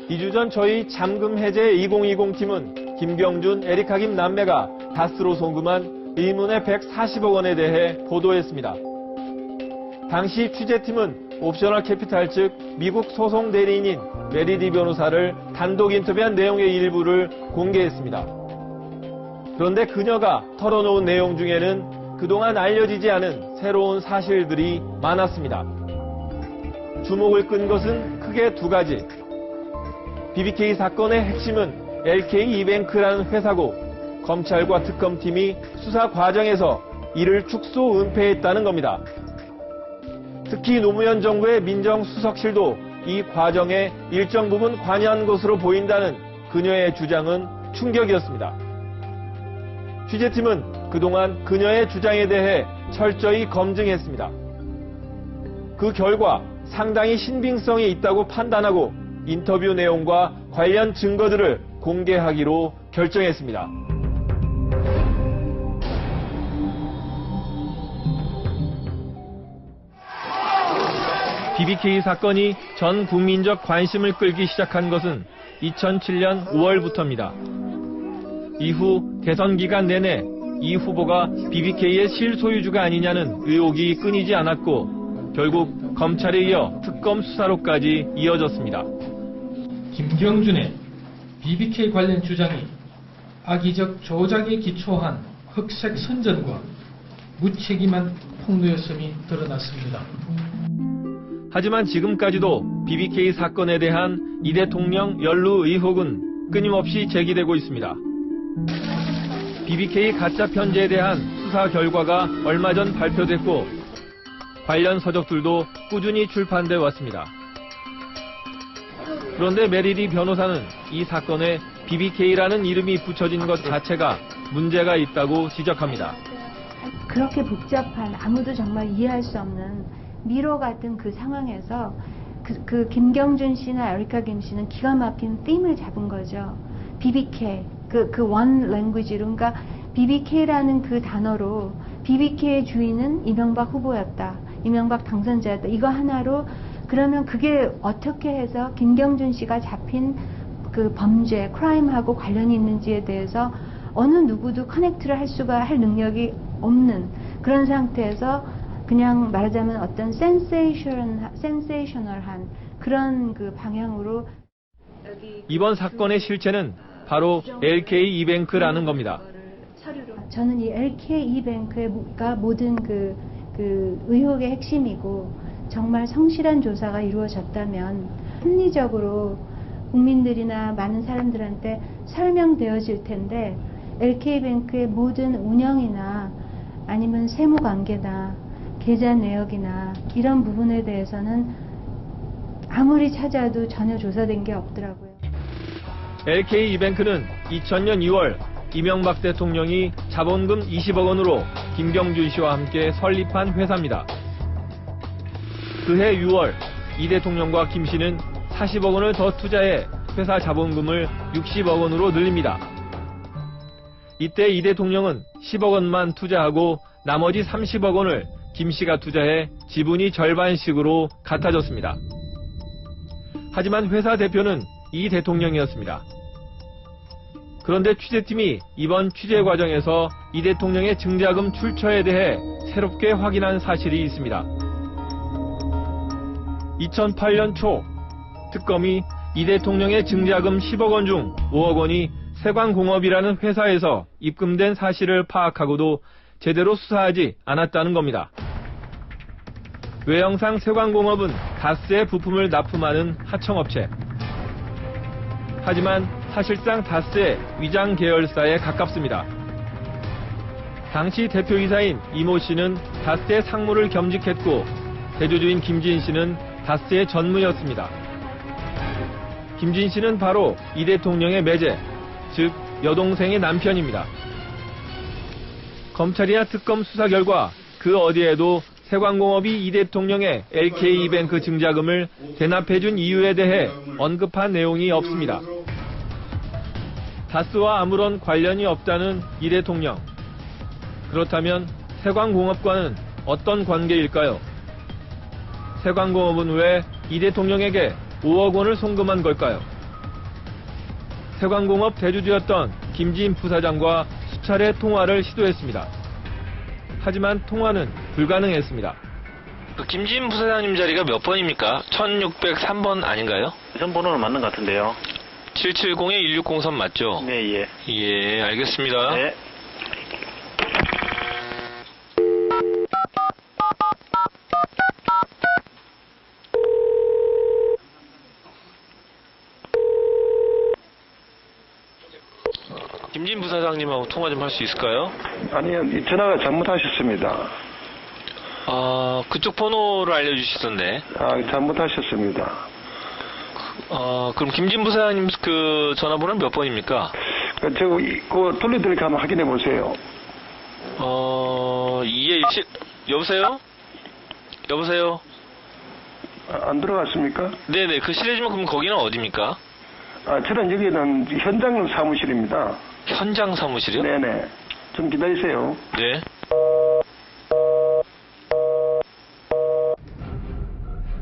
2주 전 저희 잠금 해제 2020팀은 김경준, 에리카 김 남매가 다스로 송금한 의문의 140억 원에 대해 보도했습니다. 당시 취재팀은 옵셔널 캐피탈 측 미국 소송 대리인인 메리디 변호사를 단독 인터뷰한 내용의 일부를 공개했습니다. 그런데 그녀가 털어놓은 내용 중에는 그동안 알려지지 않은 새로운 사실들이 많았습니다. 주목을 끈 것은 크게 두 가지. BBK 사건의 핵심은 LK 이뱅크라는 회사고 검찰과 특검팀이 수사 과정에서 이를 축소 은폐했다는 겁니다. 특히 노무현 정부의 민정수석실도 이 과정에 일정 부분 관여한 것으로 보인다는 그녀의 주장은 충격이었습니다. 취재팀은 그동안 그녀의 주장에 대해 철저히 검증했습니다. 그 결과 상당히 신빙성이 있다고 판단하고 인터뷰 내용과 관련 증거들을 공개하기로 결정했습니다. BBK 사건이 전 국민적 관심을 끌기 시작한 것은 2007년 5월부터입니다. 이후 대선 기간 내내 이 후보가 BBK의 실소유주가 아니냐는 의혹이 끊이지 않았고 결국 검찰에 이어 특검 수사로까지 이어졌습니다. 김경준의 BBK 관련 주장이 악의적 조작에 기초한 흑색 선전과 무책임한 폭로였음이 드러났습니다. 하지만 지금까지도 BBK 사건에 대한 이 대통령 연루 의혹은 끊임없이 제기되고 있습니다. BBK 가짜 편지에 대한 수사 결과가 얼마 전 발표됐고 관련 서적들도 꾸준히 출판돼 왔습니다. 그런데 메리디 변호사는 이 사건에 BBK라는 이름이 붙여진 것 자체가 문제가 있다고 지적합니다. 그렇게 복잡한 아무도 정말 이해할 수 없는 미로 같은 그 상황에서 그 김경준 씨나 에리카 김 씨는 기가 막힌 ธี임을 잡은 거죠. BBK, 그 원 랭귀지로, 그러니까 BBK라는 그 단어로 BBK의 주인은 이명박 후보였다, 이명박 당선자였다, 이거 하나로 그러면 그게 어떻게 해서 김경준 씨가 잡힌 그 범죄, 크라임하고 관련이 있는지에 대해서 어느 누구도 커넥트를 할 능력이 없는 그런 상태에서 그냥 말하자면 어떤 센세이셔널한 그런 그 방향으로 이번 사건의 실체는 바로 LK 이뱅크라는 겁니다. 저는 이 LK 이뱅크가 모든 그 의혹의 핵심이고 정말 성실한 조사가 이루어졌다면 합리적으로 국민들이나 많은 사람들한테 설명되어질 텐데 LK뱅크의 모든 운영이나 아니면 세무관계나 계좌 내역이나 이런 부분에 대해서는 아무리 찾아도 전혀 조사된 게 없더라고요. LK 이뱅크는 2000년 2월 이명박 대통령이 자본금 20억 원으로 김경준 씨와 함께 설립한 회사입니다. 그해 6월 이 대통령과 김 씨는 40억 원을 더 투자해 회사 자본금을 60억 원으로 늘립니다. 이때 이 대통령은 10억 원만 투자하고 나머지 30억 원을 김 씨가 투자해 지분이 절반씩으로 같아졌습니다. 하지만 회사 대표는 이 대통령이었습니다. 그런데 취재팀이 이번 취재 과정에서 이 대통령의 증자금 출처에 대해 새롭게 확인한 사실이 있습니다. 2008년 초 특검이 이 대통령의 증자금 10억 원 중 5억 원이 세광공업이라는 회사에서 입금된 사실을 파악하고도 제대로 수사하지 않았다는 겁니다. 외형상 세광공업은 다스의 부품을 납품하는 하청업체. 하지만 사실상 다스의 위장 계열사에 가깝습니다. 당시 대표이사인 이모 씨는 다스의 상무를 겸직했고 대주주인 김진 씨는 다스의 전무였습니다. 김진 씨는 바로 이 대통령의 매제, 즉 여동생의 남편입니다. 검찰이나 특검 수사 결과 그 어디에도 세광공업이 이 대통령의 LK이뱅크 증자금을 대납해준 이유에 대해 언급한 내용이 없습니다. 다스와 아무런 관련이 없다는 이 대통령. 그렇다면 세광공업과는 어떤 관계일까요? 세광공업은 왜 이 대통령에게 5억 원을 송금한 걸까요? 세관공업 대주주였던 김지인 부사장과 수차례 통화를 시도했습니다. 하지만 통화는 불가능했습니다. 그 김지인 부사장님 자리가 몇 번입니까? 1603번 아닌가요? 전 번호는 맞는 것 같은데요. 770-1603 맞죠? 네, 예. 예, 알겠습니다. 네. 김지인 부사장님하고 통화 좀 할 수 있을까요? 아니요, 이 전화가 잘못하셨습니다. 그쪽 번호를 알려주시던데. 잘못하셨습니다. 그럼 김지인 부사장님 그 전화번호는 몇 번입니까? 그거 돌려드릴까 한번 확인해 보세요. 2217, 여보세요? 여보세요? 안 들어갔습니까? 네네, 그 실례지만 그럼 거기는 어디입니까? 저는 여기는 현장 사무실입니다. 현장 사무실이요? 네네. 좀 기다리세요. 네.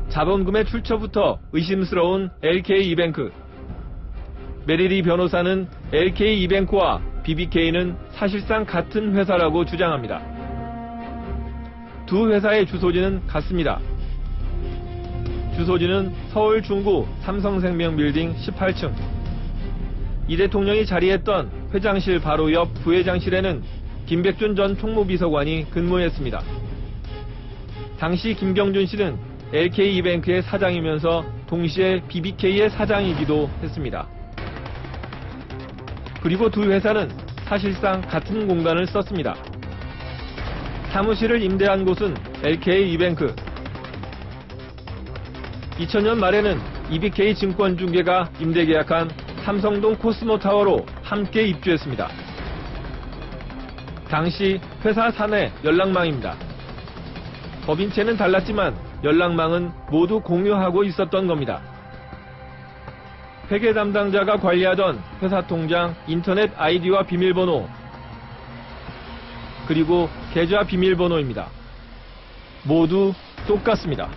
자본금의 출처부터 의심스러운 LK이뱅크. 메리리 변호사는 LK이뱅크와 BBK는 사실상 같은 회사라고 주장합니다. 두 회사의 주소지는 같습니다. 주소지는 서울 중구 삼성생명 빌딩 18층. 이 대통령이 자리했던 회장실 바로 옆 부회장실에는 김백준 전 총무비서관이 근무했습니다. 당시 김경준 씨는 LK이뱅크의 사장이면서 동시에 BBK의 사장이기도 했습니다. 그리고 두 회사는 사실상 같은 공간을 썼습니다. 사무실을 임대한 곳은 LK이뱅크. 2000년 말에는 BBK 증권중개가 임대계약한 삼성동 코스모타워로 함께 입주했습니다. 당시 회사 사내 연락망입니다. 법인체는 달랐지만 연락망은 모두 공유하고 있었던 겁니다. 회계 담당자가 관리하던 회사 통장, 인터넷 아이디와 비밀번호, 그리고 계좌 비밀번호입니다. 모두 똑같습니다.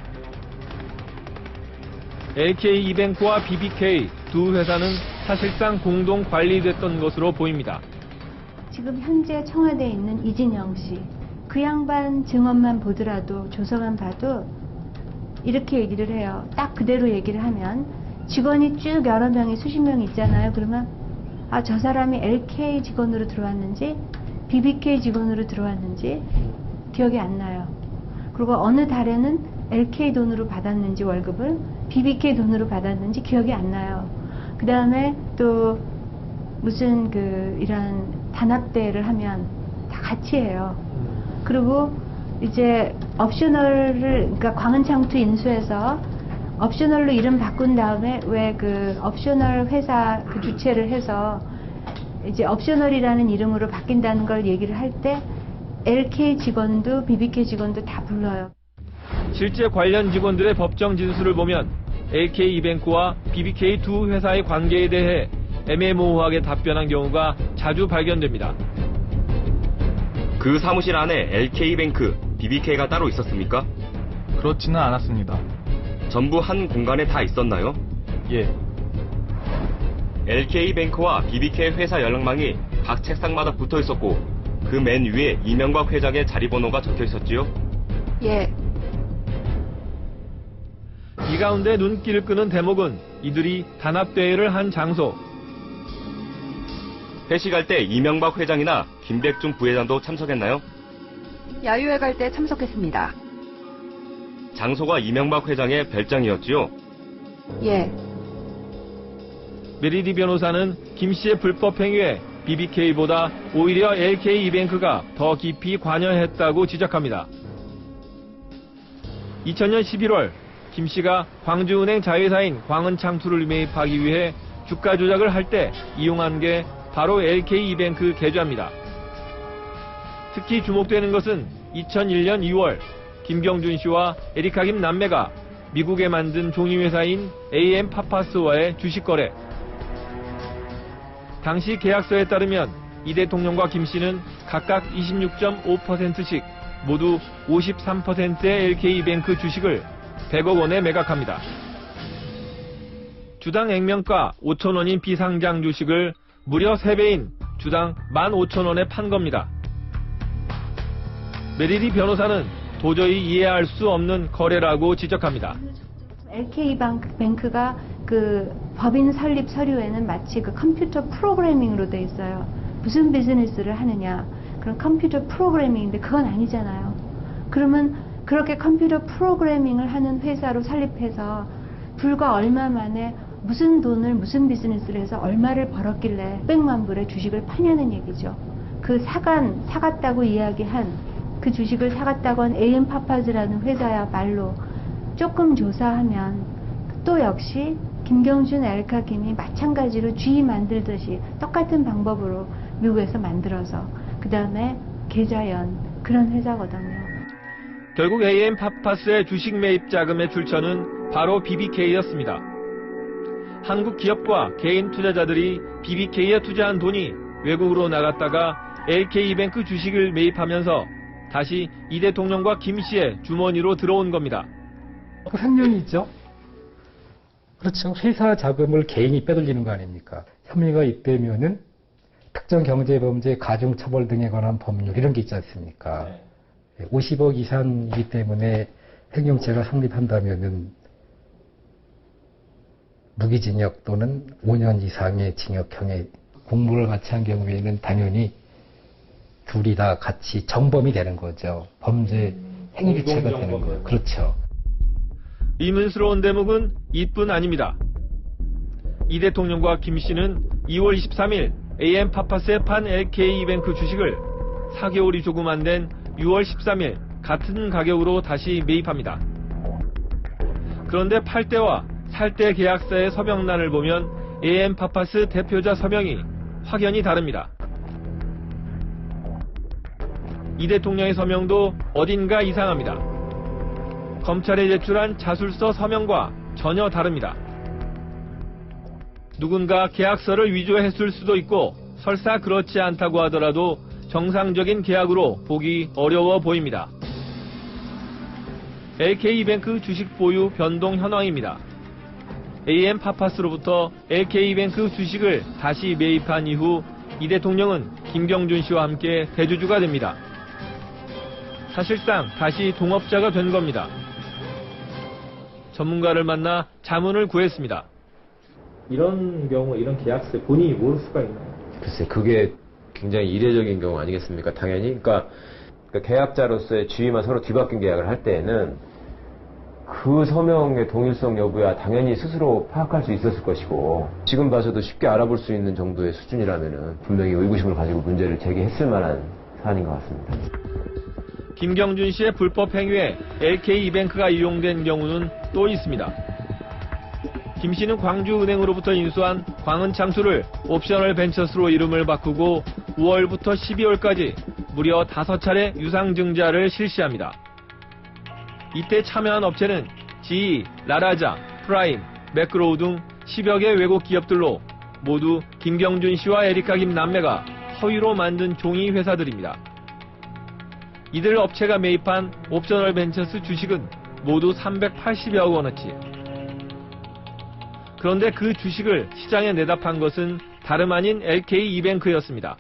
LK이뱅크와 BBK 두 회사는 사실상 공동 관리됐던 것으로 보입니다. 지금 현재 청와대에 있는 이진영 씨, 그 양반 증언만 보더라도 조서만 봐도 이렇게 얘기를 해요. 딱 그대로 얘기를 하면 직원이 쭉 여러 명이 수십 명 있잖아요. 그러면 저 사람이 LK 직원으로 들어왔는지 BBK 직원으로 들어왔는지 기억이 안 나요. 그리고 어느 달에는 LK 돈으로 받았는지 월급을 BBK 돈으로 받았는지 기억이 안 나요. 그 다음에 또 무슨 이런 단합대회를 하면 다 같이 해요. 그리고 이제 그러니까 광은창투 인수해서 옵셔널로 이름 바꾼 다음에 왜 옵셔널 회사 주체를 해서 이제 옵셔널이라는 이름으로 바뀐다는 걸 얘기를 할 때 LK 직원도 BBK 직원도 다 불러요. 실제 관련 직원들의 법정 진술을 보면 LK이뱅크와 BBK 두 회사의 관계에 대해 애매모호하게 답변한 경우가 자주 발견됩니다. 그 사무실 안에 LK이뱅크, BBK가 따로 있었습니까? 그렇지는 않았습니다. 전부 한 공간에 다 있었나요? 예. LK이뱅크와 BBK 회사 연락망이 각 책상마다 붙어 있었고 그 맨 위에 이명박 회장의 자리번호가 적혀 있었지요? 예. 이 가운데 눈길을 끄는 대목은 이들이 단합대회를 한 장소. 회식할 때 이명박 회장이나 김백준 부회장도 참석했나요? 야유회 갈 때 참석했습니다. 장소가 이명박 회장의 별장이었지요? 예. 메리디 변호사는 김 씨의 불법 행위에 BBK보다 오히려 LK이뱅크가 더 깊이 관여했다고 지적합니다. 2000년 11월 김 씨가 광주은행 자회사인 광은창투를 매입하기 위해 주가 조작을 할 때 이용한 게 바로 LK이뱅크 계좌입니다. 특히 주목되는 것은 2001년 2월 김경준 씨와 에리카 김 남매가 미국에 만든 종이회사인 AM 파파스와의 주식 거래. 당시 계약서에 따르면 이 대통령과 김 씨는 각각 26.5%씩 모두 53%의 LK이뱅크 주식을 100억 원에 매각합니다. 주당 액면가 5,000원인 비상장 주식을 무려 3배인 주당 15,000원에 판 겁니다. 메리디 변호사는 도저히 이해할 수 없는 거래라고 지적합니다. LK뱅크가 그 법인 설립 서류에는 마치 그 컴퓨터 프로그래밍으로 돼 있어요. 무슨 비즈니스를 하느냐. 그런 컴퓨터 프로그래밍인데 그건 아니잖아요. 그러면 그렇게 컴퓨터 프로그래밍을 하는 회사로 설립해서 불과 얼마 만에 무슨 돈을 무슨 비즈니스를 해서 얼마를 벌었길래 600만 불의 주식을 파냐는 얘기죠. 그 사갔다고 이야기한 그 주식을 사갔다고 한 AM파파즈라는 회사야말로 조금 조사하면 또 역시 김경준 엘카김이 마찬가지로 G 만들듯이 똑같은 방법으로 미국에서 만들어서 그 다음에 계좌연 그런 회사거든요. 결국 AM파파스의 주식 매입 자금의 출처는 바로 BBK였습니다. 한국 기업과 개인 투자자들이 BBK에 투자한 돈이 외국으로 나갔다가 LK뱅크 주식을 매입하면서 다시 이 대통령과 김 씨의 주머니로 들어온 겁니다. 그 횡령이 있죠. 그렇죠. 회사 자금을 개인이 빼돌리는 거 아닙니까? 혐의가 있다면은 특정 경제범죄, 가중처벌 등에 관한 법률 이런 게 있지 않습니까? 50억 이상이기 때문에 횡령죄가 성립한다면은 무기징역 또는 5년 이상의 징역형의 공모를 같이 한 경우에는 당연히 둘이 다 같이 정범이 되는 거죠. 범죄 행위주체가 되는 거예요. 그렇죠. 의문스러운 대목은 이뿐 아닙니다. 이 대통령과 김 씨는 2월 23일 AM파파스에 판 LK뱅크 주식을 4개월이 조금 안 된 6월 13일 같은 가격으로 다시 매입합니다. 그런데 팔 때와 살 때 계약서의 서명란을 보면 AM파파스 대표자 서명이 확연히 다릅니다. 이 대통령의 서명도 어딘가 이상합니다. 검찰에 제출한 자술서 서명과 전혀 다릅니다. 누군가 계약서를 위조했을 수도 있고 설사 그렇지 않다고 하더라도 정상적인 계약으로 보기 어려워 보입니다. LK뱅크 주식 보유 변동 현황입니다. AM파파스로부터 LK뱅크 주식을 다시 매입한 이후 이 대통령은 김경준 씨와 함께 대주주가 됩니다. 사실상 다시 동업자가 된 겁니다. 전문가를 만나 자문을 구했습니다. 이런 경우, 이런 계약서에 본인이 모를 수가 있나요? 글쎄, 그게 굉장히 이례적인 경우 아니겠습니까? 당연히. 그러니까 계약자로서의 지위만 서로 뒤바뀐 계약을 할 때에는 그 서명의 동일성 여부야 당연히 스스로 파악할 수 있었을 것이고, 지금 봐서도 쉽게 알아볼 수 있는 정도의 수준이라면은 분명히 의구심을 가지고 문제를 제기했을 만한 사안인 것 같습니다. 김경준 씨의 불법 행위에 LK뱅크가 이용된 경우는 또 있습니다. 김 씨는 광주은행으로부터 인수한 광은창수를 옵셔널 벤처스로 이름을 바꾸고 5월부터 12월까지 무려 5차례 유상증자를 실시합니다. 이때 참여한 업체는 GE, 라라자, 프라임, 매크로우 등 10여 개 외국 기업들로 모두 김경준 씨와 에리카 김 남매가 허위로 만든 종이 회사들입니다. 이들 업체가 매입한 옵셔널 벤처스 주식은 모두 380여 원어치. 그런데 그 주식을 시장에 내다 판 것은 다름 아닌 LK뱅크였습니다.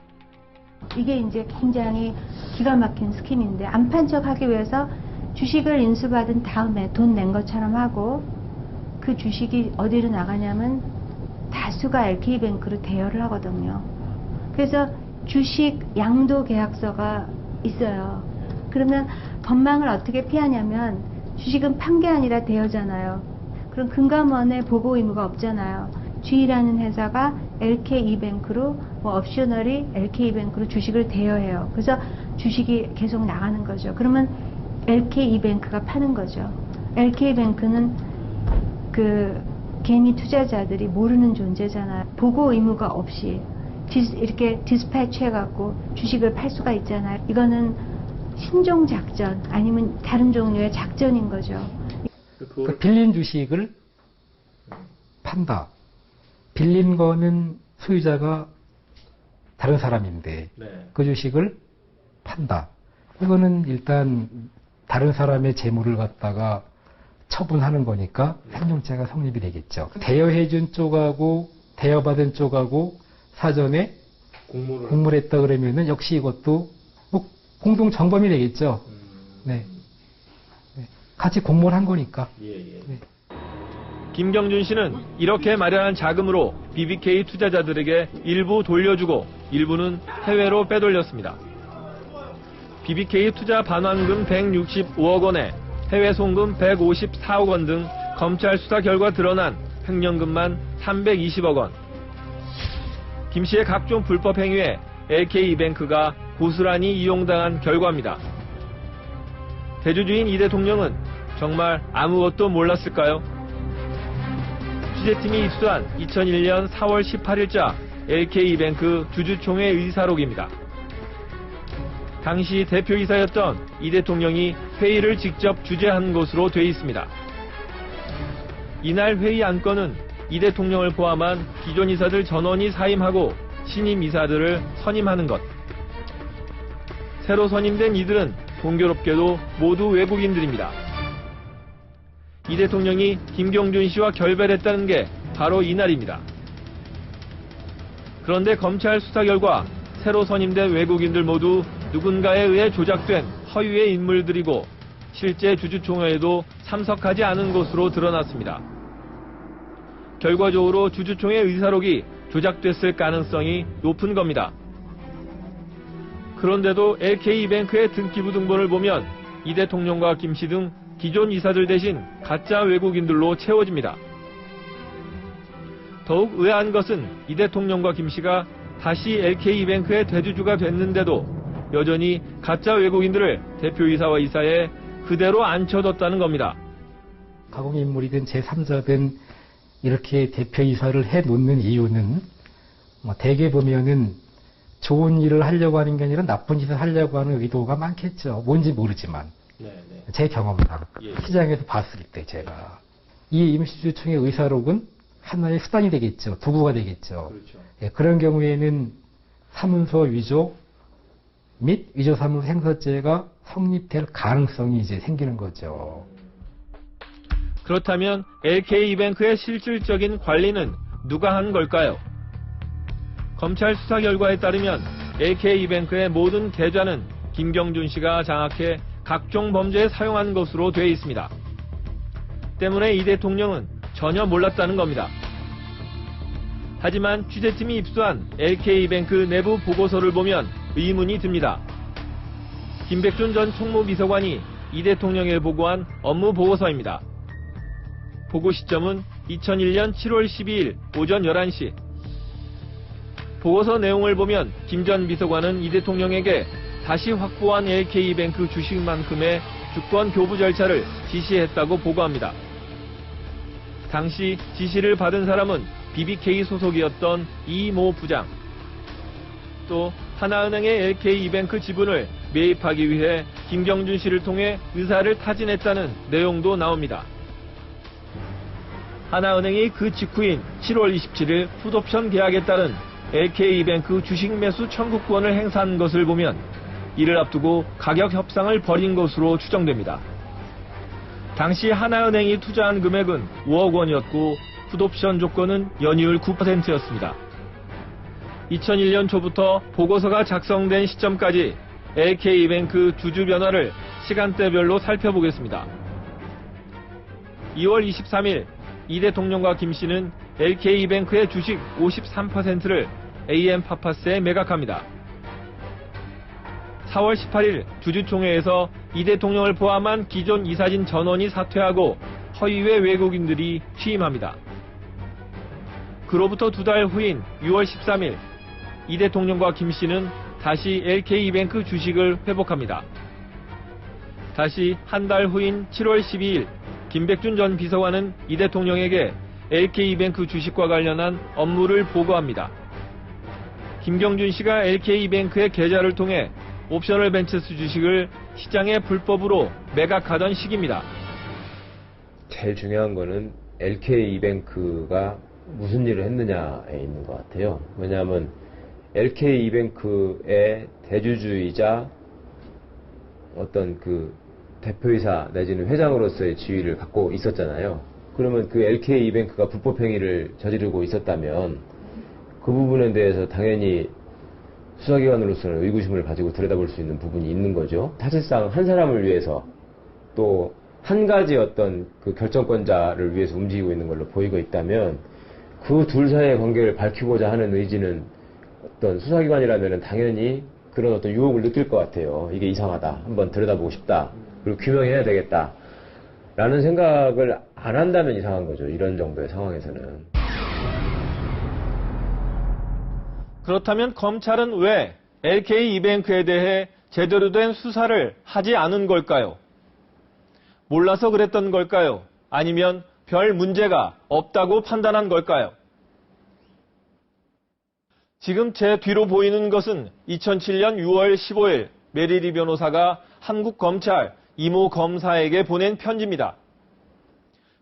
이게 이제 굉장히 기가 막힌 스킨인데 안 판 척 하기 위해서 주식을 인수받은 다음에 돈 낸 것처럼 하고 그 주식이 어디로 나가냐면 다수가 LK뱅크로 대여를 하거든요. 그래서 주식 양도 계약서가 있어요. 그러면 법망을 어떻게 피하냐면 주식은 판 게 아니라 대여잖아요. 그럼 금감원에 보고 의무가 없잖아요. G라는 회사가 LK뱅크로 옵셔널이 LK뱅크로 주식을 대여해요. 그래서 주식이 계속 나가는 거죠. 그러면 LK뱅크가 파는 거죠. LK뱅크는 그 개미 투자자들이 모르는 존재잖아요. 보고 의무가 없이 이렇게 디스패치 해갖고 주식을 팔 수가 있잖아요. 이거는 신종 작전 아니면 다른 종류의 작전인 거죠. 그 빌린 주식을 판다. 빌린 거는 소유자가 다른 사람인데 그 주식을 판다. 이거는 일단 다른 사람의 재물을 갖다가 처분하는 거니까 횡령죄가 성립이 되겠죠. 대여해준 쪽하고 대여받은 쪽하고 사전에 공모를 했다 그러면은 역시 이것도 뭐 공동 정범이 되겠죠. 네. 같이 공모를 한 거니까. 네. 김경준 씨는 이렇게 마련한 자금으로 BBK 투자자들에게 일부 돌려주고 일부는 해외로 빼돌렸습니다. BBK 투자 반환금 165억 원에 해외 송금 154억 원 등 검찰 수사 결과 드러난 횡령금만 320억 원. 김 씨의 각종 불법 행위에 LK이뱅크가 고스란히 이용당한 결과입니다. 대주주인 이 대통령은 정말 아무것도 몰랐을까요? 취재팀이 입수한 2001년 4월 18일자 LK이뱅크 주주총회 의사록입니다. 당시 대표이사였던 이 대통령이 회의를 직접 주재한 것으로 돼 있습니다. 이날 회의 안건은 이 대통령을 포함한 기존 이사들 전원이 사임하고 신임 이사들을 선임하는 것. 새로 선임된 이들은 공교롭게도 모두 외국인들입니다. 이 대통령이 김경준 씨와 결별했다는 게 바로 이날입니다. 그런데 검찰 수사 결과 새로 선임된 외국인들 모두 누군가에 의해 조작된 허위의 인물들이고 실제 주주총회에도 참석하지 않은 것으로 드러났습니다. 결과적으로 주주총회 의사록이 조작됐을 가능성이 높은 겁니다. 그런데도 LK이뱅크의 등기부 등본을 보면 이 대통령과 김 씨 등 기존 이사들 대신 가짜 외국인들로 채워집니다. 더욱 의아한 것은 이 대통령과 김 씨가 다시 LK이뱅크의 대주주가 됐는데도 여전히 가짜 외국인들을 대표이사와 이사에 그대로 앉혀뒀다는 겁니다. 가공인물이든 제3자든 이렇게 대표이사를 해놓는 이유는 대개 보면은 좋은 일을 하려고 하는 게 아니라 나쁜 짓을 하려고 하는 의도가 많겠죠. 뭔지 모르지만. 제 경험상 시장에서 봤을 때 제가 이 임시주주총회 의사록은 하나의 수단이 되겠죠. 도구가 되겠죠. 그렇죠. 그런 경우에는 사문서 위조 및 위조사무소 행사죄가 성립될 가능성이 이제 생기는 거죠. 그렇다면 LK이뱅크의 실질적인 관리는 누가 한 걸까요? 검찰 수사 결과에 따르면 LK이뱅크의 모든 계좌는 김경준 씨가 장악해 각종 범죄에 사용한 것으로 되어 있습니다. 때문에 이 대통령은 전혀 몰랐다는 겁니다. 하지만 취재팀이 입수한 LK이뱅크 내부 보고서를 보면 의문이 듭니다. 김백준 전 총무비서관이 이 대통령에 보고한 업무 보고서입니다. 보고 시점은 2001년 7월 12일 오전 11시. 보고서 내용을 보면 김 전 비서관은 이 대통령에게 다시 확보한 LK이뱅크 주식만큼의 주권 교부 절차를 지시했다고 보고합니다. 당시 지시를 받은 사람은 BBK 소속이었던 이모 부장. 또 하나은행의 LK이뱅크 지분을 매입하기 위해 김경준 씨를 통해 의사를 타진했다는 내용도 나옵니다. 하나은행이 그 직후인 7월 27일 풋옵션 계약에 따른 LK이뱅크 주식 매수 청구권을 행사한 것을 보면 이를 앞두고 가격 협상을 벌인 것으로 추정됩니다. 당시 하나은행이 투자한 금액은 5억 원이었고 풋옵션 조건은 연이율 9%였습니다. 2001년 초부터 보고서가 작성된 시점까지 LK이뱅크 주주 변화를 시간대별로 살펴보겠습니다. 2월 23일 이 대통령과 김 씨는 LK이뱅크의 주식 53%를 AM파파스에 매각합니다. 4월 18일 주주총회에서 이 대통령을 포함한 기존 이사진 전원이 사퇴하고 허위의 외국인들이 취임합니다. 그로부터 2달 후인 6월 13일 이 대통령과 김 씨는 다시 LK이뱅크 주식을 회복합니다. 다시 한 달 후인 7월 12일 김백준 전 비서관은 이 대통령에게 LK이뱅크 주식과 관련한 업무를 보고합니다. 김경준 씨가 LK이뱅크의 계좌를 통해 옵셔널 벤처스 주식을 시장에 불법으로 매각하던 시기입니다. 제일 중요한 거는 LK이뱅크가 무슨 일을 했느냐에 있는 것 같아요. 왜냐하면 LK이뱅크의 대주주이자 어떤 그 대표이사 내지는 회장으로서의 지위를 갖고 있었잖아요. 그러면 그 LK이뱅크가 불법행위를 저지르고 있었다면 그 부분에 대해서 당연히 수사기관으로서는 의구심을 가지고 들여다볼 수 있는 부분이 있는 거죠. 사실상 한 사람을 위해서 또 한 가지 어떤 그 결정권자를 위해서 움직이고 있는 걸로 보이고 있다면 그 둘 사이의 관계를 밝히고자 하는 의지는 어떤 수사기관이라면 당연히 그런 어떤 유혹을 느낄 것 같아요. 이게 이상하다. 한번 들여다보고 싶다. 그리고 규명해야 되겠다. 라는 생각을 안 한다면 이상한 거죠. 이런 정도의 상황에서는. 그렇다면 검찰은 왜 LK이뱅크에 대해 제대로 된 수사를 하지 않은 걸까요? 몰라서 그랬던 걸까요? 아니면 별 문제가 없다고 판단한 걸까요? 지금 제 뒤로 보이는 것은 2007년 6월 15일 메리리 변호사가 한국 검찰 이모 검사에게 보낸 편지입니다.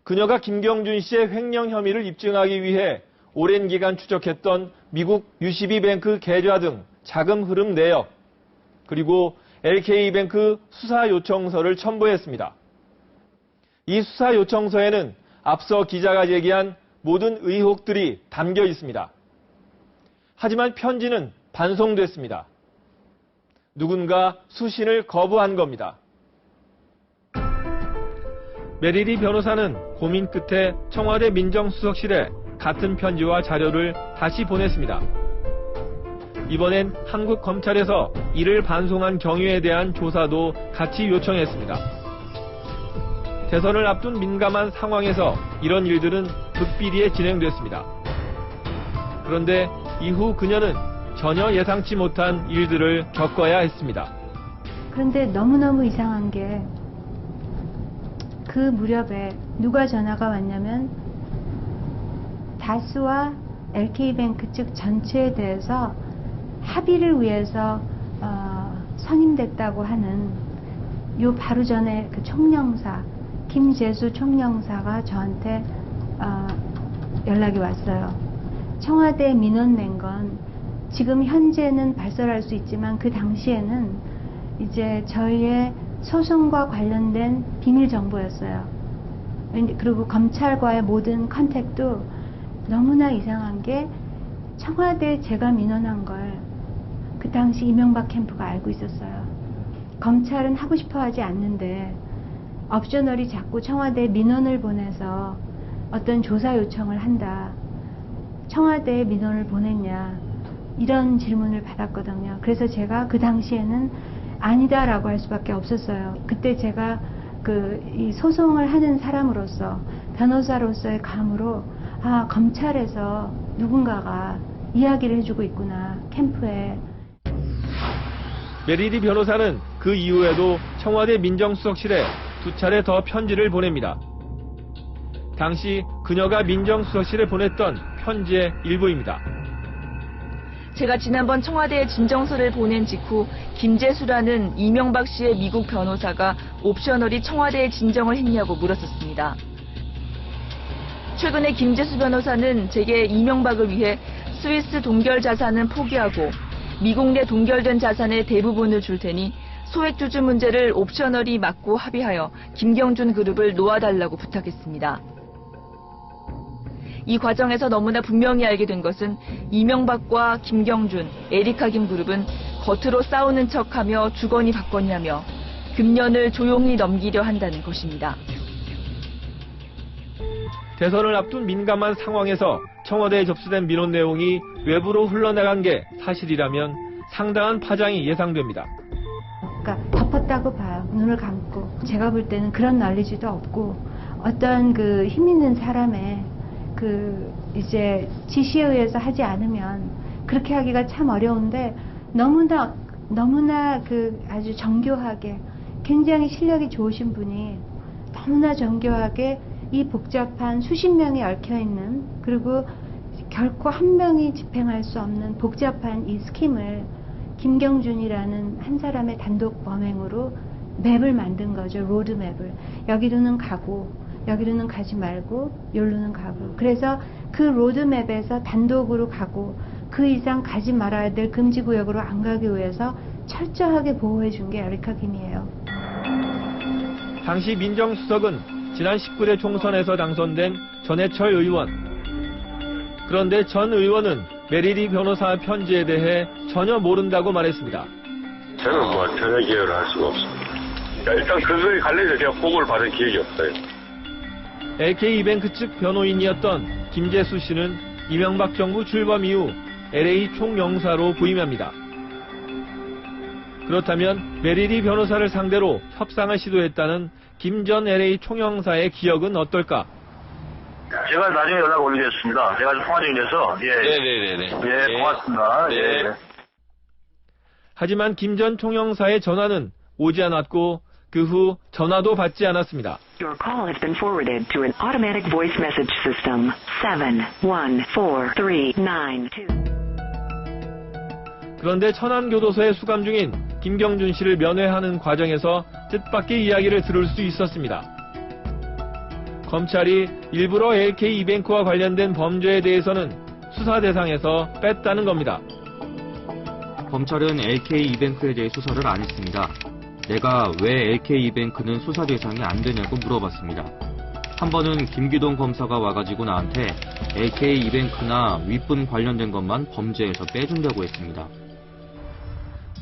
그녀가 김경준 씨의 횡령 혐의를 입증하기 위해 오랜 기간 추적했던 미국 UCB뱅크 계좌 등 자금 흐름 내역, 그리고 LK이뱅크 수사 요청서를 첨부했습니다. 이 수사 요청서에는 앞서 기자가 제기한 모든 의혹들이 담겨 있습니다. 하지만 편지는 반송됐습니다. 누군가 수신을 거부한 겁니다. 메리리 변호사는 고민 끝에 청와대 민정수석실에 같은 편지와 자료를 다시 보냈습니다. 이번엔 한국 검찰에서 이를 반송한 경위에 대한 조사도 같이 요청했습니다. 대선을 앞둔 민감한 상황에서 이런 일들은 극비리에 진행됐습니다. 그런데 이후 그녀는 전혀 예상치 못한 일들을 겪어야 했습니다. 그런데 너무너무 이상한 게 그 무렵에 누가 전화가 왔냐면 다스와 LK이뱅크 측 전체에 대해서 합의를 위해서 선임됐다고 하는 요 바로 전에 그 총영사 김재수 총영사가 저한테 연락이 왔어요. 청와대에 민원 낸 건 지금 현재는 발설할 수 있지만 그 당시에는 이제 저희의 소송과 관련된 비밀 정보였어요. 그리고 검찰과의 모든 컨택도 너무나 이상한 게 청와대에 제가 민원한 걸 그 당시 이명박 캠프가 알고 있었어요. 검찰은 하고 싶어 하지 않는데 옵셔널이 자꾸 청와대에 민원을 보내서 어떤 조사 요청을 한다. 청와대에 민원을 보냈냐. 이런 질문을 받았거든요. 그래서 제가 그 당시에는 아니다라고 할 수밖에 없었어요. 그때 제가 이 소송을 하는 사람으로서 변호사로서의 감으로 검찰에서 누군가가 이야기를 해주고 있구나. 캠프에. 메리리 변호사는 그 이후에도 청와대 민정수석실에 2차례 더 편지를 보냅니다. 당시 그녀가 민정수석실에 보냈던 편지의 일부입니다. 제가 지난번 청와대에 진정서를 보낸 직후 김재수라는 이명박 씨의 미국 변호사가 옵셔널이 청와대에 진정을 했냐고 물었었습니다. 최근에 김재수 변호사는 제게 이명박을 위해 스위스 동결 자산은 포기하고 미국 내 동결된 자산의 대부분을 줄 테니 소액주주 문제를 옵셔널이 막고 합의하여 김경준 그룹을 놓아달라고 부탁했습니다. 이 과정에서 너무나 분명히 알게 된 것은 이명박과 김경준, 에리카 김 그룹은 겉으로 싸우는 척하며 주거니 받거니 하며 금년을 조용히 넘기려 한다는 것입니다. 대선을 앞둔 민감한 상황에서 청와대에 접수된 민원 내용이 외부로 흘러나간 게 사실이라면 상당한 파장이 예상됩니다. 그러니까 덮었다고 봐요. 눈을 감고. 제가 볼 때는 그런 난리지도 없고 어떤 그 힘 있는 사람의 이제 지시에 의해서 하지 않으면 그렇게 하기가 참 어려운데 너무나 아주 정교하게 굉장히 실력이 좋으신 분이 너무나 정교하게 이 복잡한 수십 명이 얽혀있는 그리고 결코 한 명이 집행할 수 없는 복잡한 이 스킴을 김경준이라는 한 사람의 단독 범행으로 맵을 만든 거죠. 로드맵을. 여기로는 가고 여기로는 가지 말고 여기로는 가고 그래서 그 로드맵에서 단독으로 가고 그 이상 가지 말아야 될 금지구역으로 안 가기 위해서 철저하게 보호해 준 게 에리카 김이에요. 당시 민정수석은 지난 19대 총선에서 당선된 전해철 의원. 그런데 전 의원은 메리리 변호사 편지에 대해 전혀 모른다고 말했습니다. 저는 뭐 전혀 기억을 할 수가 없습니다. 일단 그거에 관련해서 제가 보고를 받은 기억이 없어요. LK이뱅크 측 변호인이었던 김재수 씨는 이명박 정부 출범 이후 LA 총영사로 부임합니다. 그렇다면 메리리 변호사를 상대로 협상을 시도했다는 김 전 LA 총영사의 기억은 어떨까? 제가 나중에 연락 올리겠습니다. 제가 좀 통화 중이라서. 예, 고맙습니다. 네. 예. 하지만 김 전 총영사의 전화는 오지 않았고 그 후 전화도 받지 않았습니다. Your call has been forwarded to an automatic voice message system. 714392. 그런데 천안교도소에 수감 중인 김경준 씨를 면회하는 과정에서 뜻밖의 이야기를 들을 수 있었습니다. 검찰이 일부러 LK이뱅크와 관련된 범죄에 대해서는 수사 대상에서 뺐다는 겁니다. 검찰은 LK이뱅크에 대해 수사를 안 했습니다. 내가 왜 LK이뱅크는 수사 대상이 안 되냐고 물어봤습니다. 한 번은 김기동 검사가 와가지고 나한테 LK이뱅크나 윗분 관련된 것만 범죄에서 빼준다고 했습니다.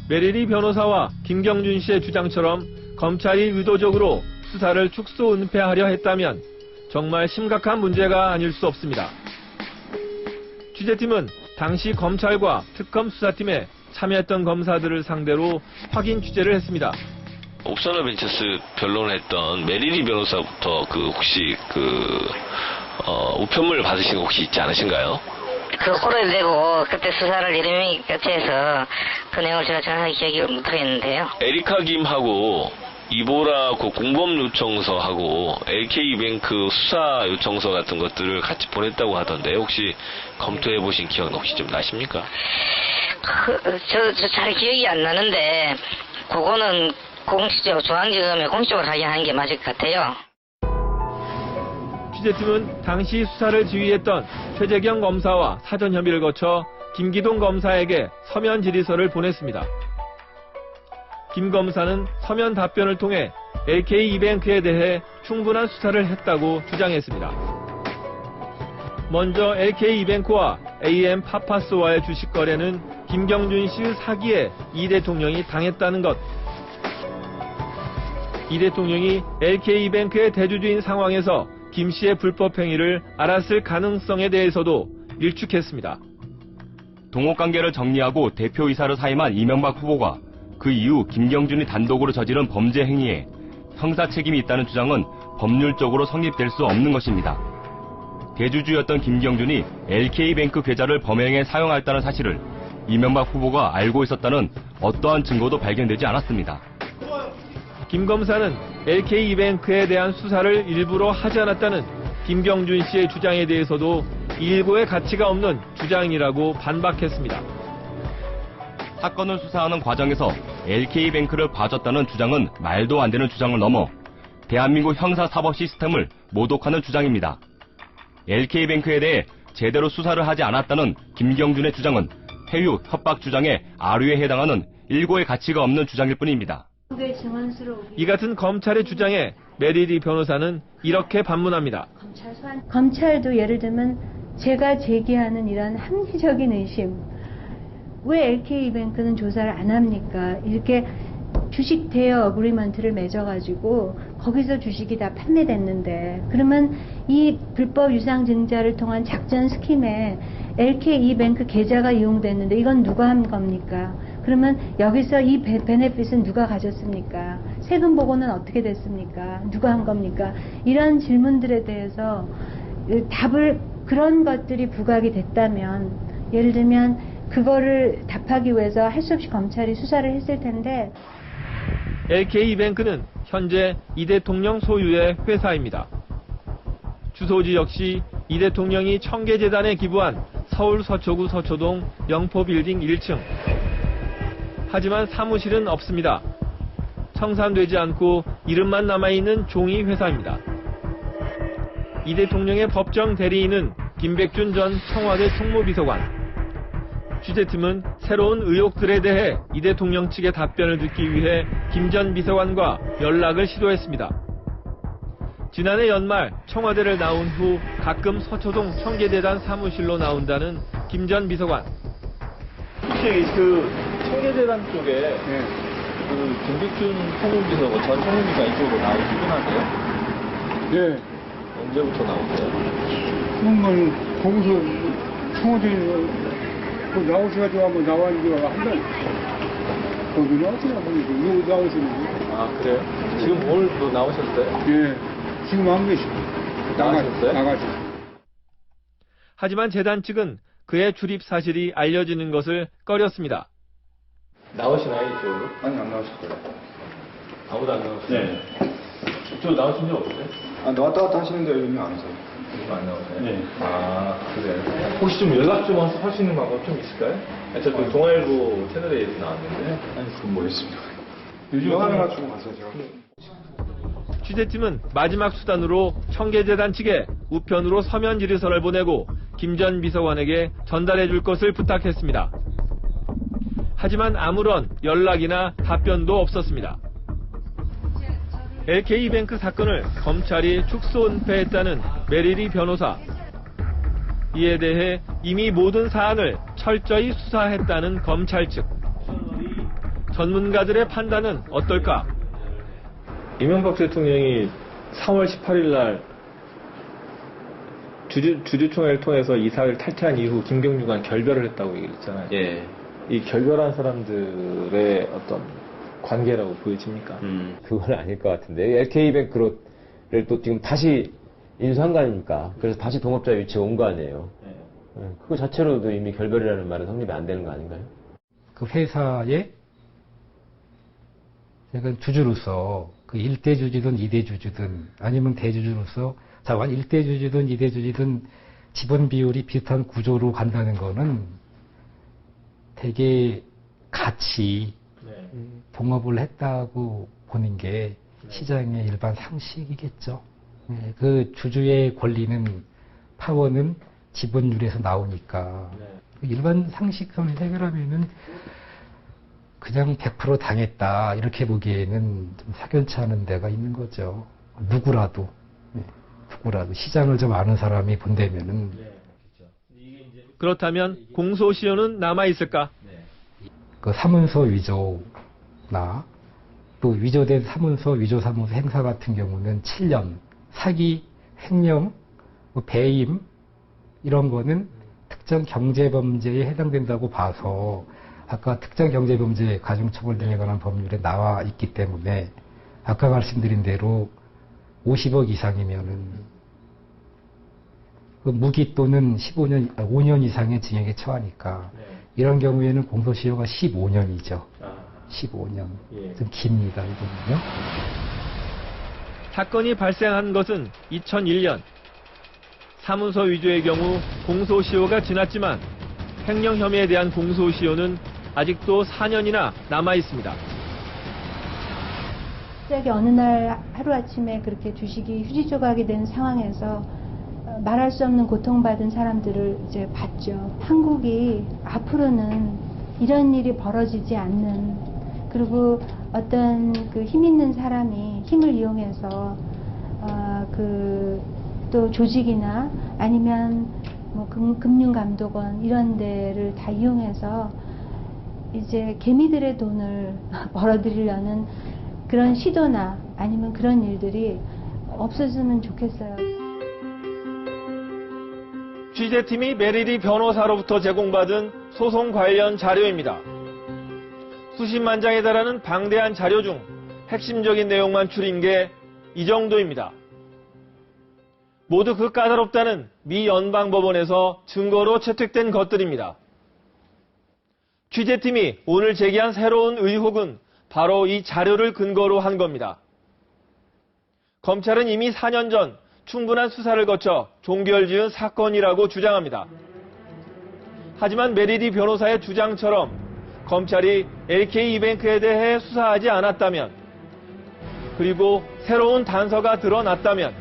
메리리 변호사와 김경준 씨의 주장처럼 검찰이 의도적으로 수사를 축소 은폐하려 했다면 정말 심각한 문제가 아닐 수 없습니다. 취재팀은 당시 검찰과 특검 수사팀에 참여했던 검사들을 상대로 확인 취재를 했습니다. 옵셔널 벤처스 변론을 했던 메리리 변호사부터 혹시 우편물 받으신 거 혹시 있지 않으신가요? 호를 내고 그때 수사를 여러 명이 같이 해서 그 내용을 제가 정확하게 기억을 못하겠는데요. 에리카 김하고 이보라 공범 요청서하고 LK이뱅크 수사 요청서 같은 것들을 같이 보냈다고 하던데 혹시 검토해 보신 기억은 혹시 좀 나십니까? 저 잘 기억이 안 나는데 그거는 공식적으로 중앙지검에 공식적으로 하는 게 맞을 것 같아요. 취재팀은 당시 수사를 지휘했던 최재경 검사와 사전 협의를 거쳐 김기동 검사에게 서면 질의서를 보냈습니다. 김 검사는 서면 답변을 통해 LK이뱅크에 대해 충분한 수사를 했다고 주장했습니다. 먼저 LK이뱅크와 AM 파파스와의 주식 거래는 김경준 씨의 사기에 이 대통령이 당했다는 것. 이 대통령이 LK이뱅크의 대주주인 상황에서 김 씨의 불법 행위를 알았을 가능성에 대해서도 일축했습니다. 동업관계를 정리하고 대표이사로 사임한 이명박 후보가 그 이후 김경준이 단독으로 저지른 범죄 행위에 형사 책임이 있다는 주장은 법률적으로 성립될 수 없는 것입니다. 대주주였던 김경준이 LK이뱅크 계좌를 범행에 사용했다는 사실을 이명박 후보가 알고 있었다는 어떠한 증거도 발견되지 않았습니다. 김 검사는 LK이뱅크에 대한 수사를 일부러 하지 않았다는 김경준 씨의 주장에 대해서도 일고의 가치가 없는 주장이라고 반박했습니다. 사건을 수사하는 과정에서 LK이뱅크를 봐줬다는 주장은 말도 안 되는 주장을 넘어 대한민국 형사사법 시스템을 모독하는 주장입니다. LK이뱅크에 대해 제대로 수사를 하지 않았다는 김경준의 주장은 회유, 협박 주장의 아류에 해당하는 일고의 가치가 없는 주장일 뿐입니다. 이 같은 검찰의 주장에 메리리 변호사는 이렇게 반문합니다. 검찰도 예를 들면 제가 제기하는 이런 합리적인 의심, 왜 LK이뱅크는 조사를 안 합니까? 이렇게 주식 대여 어그리먼트를 맺어가지고 거기서 주식이 다 판매됐는데, 그러면 이 불법 유상증자를 통한 작전 스킴에 LK이뱅크 계좌가 이용됐는데 이건 누가 한 겁니까? 그러면 여기서 이 베네핏은 누가 가졌습니까? 세금 보고는 어떻게 됐습니까? 누가 한 겁니까? 이런 질문들에 대해서 답을, 그런 것들이 부각이 됐다면, 예를 들면 그거를 답하기 위해서 할 수 없이 검찰이 수사를 했을 텐데. LK이뱅크는 현재 이 대통령 소유의 회사입니다. 주소지 역시 이 대통령이 청계재단에 기부한 서울 서초구 서초동 영포빌딩 1층. 하지만 사무실은 없습니다. 청산되지 않고 이름만 남아있는 종이 회사입니다. 이 대통령의 법정 대리인은 김백준 전 청와대 총무비서관. 취재팀은 새로운 의혹들에 대해 이 대통령 측의 답변을 듣기 위해 김 전 비서관과 연락을 시도했습니다. 지난해 연말 청와대를 나온 후 가끔 서초동 청계재단 사무실로 나온다는 김 전 비서관. 혹시 그 청계재단 쪽에 그 김빅준 총무비서관 전 총무비가 이쪽으로 나오시긴 하세요? 네. 언제부터 나오세요? 그러면 거기서 청와대 나오셔가지고 한번 나왔는데 한 달. 거기 나왔어요. 여기 나오셨는데. 아 그래요? 지금 오늘 또 나오셨어요? 예. 지금 안 계시고. 나가셨어요? 나가죠. 하지만 재단 측은 그의 출입 사실이 알려지는 것을 꺼렸습니다. 나오시나요, 이쪽으로? 아니, 안 나오실 거예요. 아무도 안 나오시나요? 네. 이쪽 나오신 적 없어요? 아, 나왔다 갔다 하시는데 요즘 안 오세요. 요즘 안 나오세요? 네. 아, 그래요? 혹시 좀 연락 좀 와서 할 수 있는 방법 좀 있을까요? 저 동아일보 채널에 나왔는데. 아니, 그건 모르겠습니다. 요즘 영화를 맞추고 가서 제가. 취재팀은 마지막 수단으로 청계재단 측에 우편으로 서면 질의서를 보내고 김 전 비서관에게 전달해 줄 것을 부탁했습니다. 하지만 아무런 연락이나 답변도 없었습니다. LK뱅크 사건을 검찰이 축소 은폐했다는 메리리 변호사. 이에 대해 이미 모든 사안을 철저히 수사했다는 검찰 측. 전문가들의 판단은 어떨까? 이명박 대통령이 3월 18일 날 주주총회를 통해서 이사를 탈퇴한 이후 김경주가 결별을 했다고 얘기했잖아요. 예. 이 결별한 사람들의 어떤 관계라고 보여집니까? 그건 아닐 것 같은데. LK뱅크를 또 지금 다시 인수한 거 아닙니까? 그래서 다시 동업자 위치에 온 거 아니에요. 네. 그거 자체로도 이미 결별이라는 말은 성립이 안 되는 거 아닌가요? 그 회사에 제가 주주로서 그 1대 주주든 2대 주주든 아니면 대주주로서 자원 1대 주주든 2대 주주든 지분 비율이 비슷한 구조로 간다는 거는 되게 같이 동업을 했다고 보는 게 시장의 일반 상식이겠죠. 네, 그 주주의 권리는 파워는 지분율에서 나오니까 일반 상식선을 해결하면은 그냥 100% 당했다 이렇게 보기에는 좀 사견치 않은 데가 있는 거죠. 누구라도 시장을 좀 아는 사람이 본다면은. 그렇다면 공소시효는 남아 있을까? 그 사문서 위조나 또 위조된 사문서, 위조사문서 행사 같은 경우는 7년, 사기, 횡령, 배임 이런 거는 특정 경제범죄에 해당된다고 봐서 아까 특정 경제범죄, 가중처벌 등에 관한 법률에 나와 있기 때문에 아까 말씀드린 대로 50억 이상이면은 그 무기 또는 5년 이상의 징역에 처하니까 이런 경우에는 공소시효가 15년이죠. 15년. 좀 깁니다, 이거는요. 사건이 발생한 것은 2001년. 사문서 위조의 경우 공소시효가 지났지만 횡령 혐의에 대한 공소시효는 아직도 4년이나 남아 있습니다. 갑자기 어느 날 하루아침에 그렇게 주식이 휴지 조각이 된 상황에서 말할 수 없는 고통받은 사람들을 이제 봤죠. 한국이 앞으로는 이런 일이 벌어지지 않는, 그리고 어떤 그 힘 있는 사람이 힘을 이용해서 또 조직이나 아니면 뭐 금융감독원 이런 데를 다 이용해서 이제 개미들의 돈을 벌어들이려는 그런 시도나 아니면 그런 일들이 없어졌으면 좋겠어요. 취재팀이 메리리 변호사로부터 제공받은 소송 관련 자료입니다. 수십만 장에 달하는 방대한 자료 중 핵심적인 내용만 추린 게 이 정도입니다. 모두 그 까다롭다는 미 연방법원에서 증거로 채택된 것들입니다. 취재팀이 오늘 제기한 새로운 의혹은 바로 이 자료를 근거로 한 겁니다. 검찰은 이미 4년 전 충분한 수사를 거쳐 종결지은 사건이라고 주장합니다. 하지만 메리리 변호사의 주장처럼 검찰이 LK이뱅크에 대해 수사하지 않았다면, 그리고 새로운 단서가 드러났다면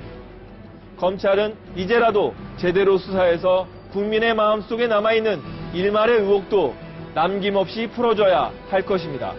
검찰은 이제라도 제대로 수사해서 국민의 마음속에 남아있는 일말의 의혹도 남김없이 풀어줘야 할 것입니다.